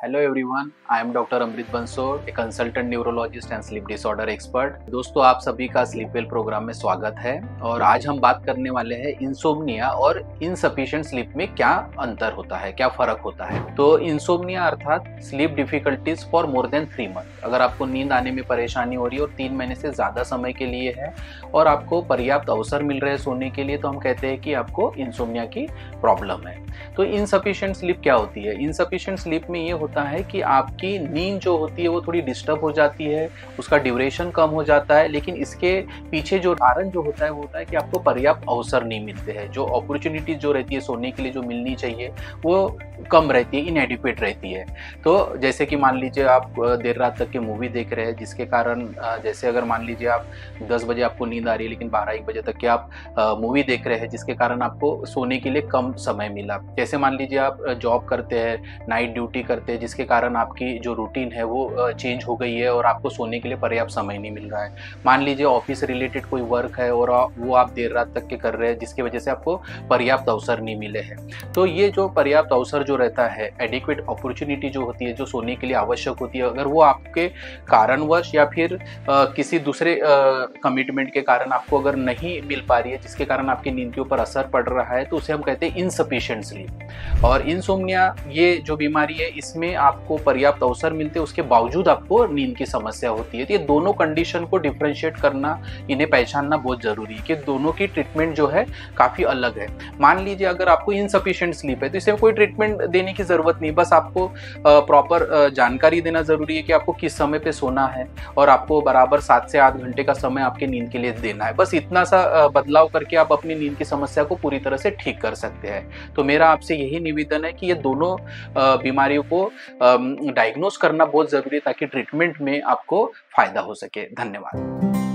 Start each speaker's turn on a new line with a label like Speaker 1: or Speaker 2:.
Speaker 1: Hello everyone, I am doctor Amrit Bansod, a consultant neurologist and sleep disorder expert. दोस्तों, आप सभी का स्लीप वेल प्रोग्राम में स्वागत है। और आज हम बात करने वाले हैं इंसोम्निया और इनसफिशिएंट स्लीप में क्या अंतर होता है, क्या फर्क होता है। तो इंसोम्निया अर्थात sleep difficulties for more than 3 month. अगर आपको नींद आने में परेशानी हो रही है और 3 महीने से ज़्यादा समय के लिए है और आपको पर्याप्त अवसर मिल रहे हैं सोने के लिए, तो हम कहते हैं कि आपको इंसोम्निया की प्रॉब्लम है। तो इनसफिशिएंट स्लीप क्या होती है? इनसफिशिएंट स्लीप में ये होता है कि आपकी नींद जो होती है वो थोड़ी डिस्टर्ब हो जाती है, उसका ड्यूरेशन कम हो जाता है, लेकिन इसके पीछे जो कारण जो होता है वो होता है कि आपको पर्याप्त अवसर नहीं मिलते हैं। जो अपॉर्चुनिटीज जो रहती है सोने के लिए जो मिलनी चाहिए वो कम रहती है, इनएडिक्वेट रहती है। तो जैसे कि मान लीजिए आप देर रात तक के मूवी देख रहे हैं, जिसके कारण जैसे अगर मान लीजिए आप 10 बजे आपको नींद आ रही है लेकिन 12-1 बजे तक के आप मूवी देख रहे हैं, जिसके कारण आपको सोने के लिए कम समय मिला। जैसे मान लीजिए आप जॉब करते हैं, नाइट ड्यूटी करते हैं, जिसके कारण आपकी जो रूटीन है वो चेंज हो गई है और आपको सोने के लिए पर्याप्त समय नहीं मिल रहा है। मान लीजिए ऑफिस रिलेटेड कोई वर्क है और वो आप देर रात तक के कर रहे हैं, जिसकी वजह से आपको पर्याप्त अवसर नहीं मिले हैं। तो ये जो पर्याप्त अवसर जो रहता है, एडिक्वेट अपॉर्चुनिटी जो होती है, जो सोने के लिए आवश्यक होती है, अगर वो आपके कारणवश या फिर किसी दूसरे कमिटमेंट के कारण आपको अगर नहीं मिल पा रही है, जिसके कारण आपकी नींद के ऊपर असर पड़ रहा है, तो उसे हम कहते हैं इनसफिशिएंट स्लीप। और इंसोम्निया ये जो बीमारी है, इसमें आपको पर्याप्त अवसर मिलते हैं, उसके बावजूद आपको नींद की समस्या होती है। तो ये दोनों कंडीशन को डिफरेंशिएट करना, इन्हें पहचानना बहुत जरूरी है कि दोनों की ट्रीटमेंट जो है काफी अलग है। मान लीजिए अगर आपको इनसफिशिएंट स्लीप है तो इसे कोई ट्रीटमेंट देने की जरूरत नहीं, बस आपको प्रॉपर जानकारी देना जरूरी है कि आपको किस समय पे सोना है और आपको बराबर 7 से 8 घंटे का समय आपके नींद के लिए देना है। बस इतना सा बदलाव करके आप अपनी नींद की समस्या को पूरी तरह से ठीक कर सकते हैं। तो मेरा आपसे यही निवेदन है कि ये दोनों बीमारियों को डायग्नोस करना बहुत जरूरी है ताकि ट्रीटमेंट में आपको फायदा हो सके। धन्यवाद।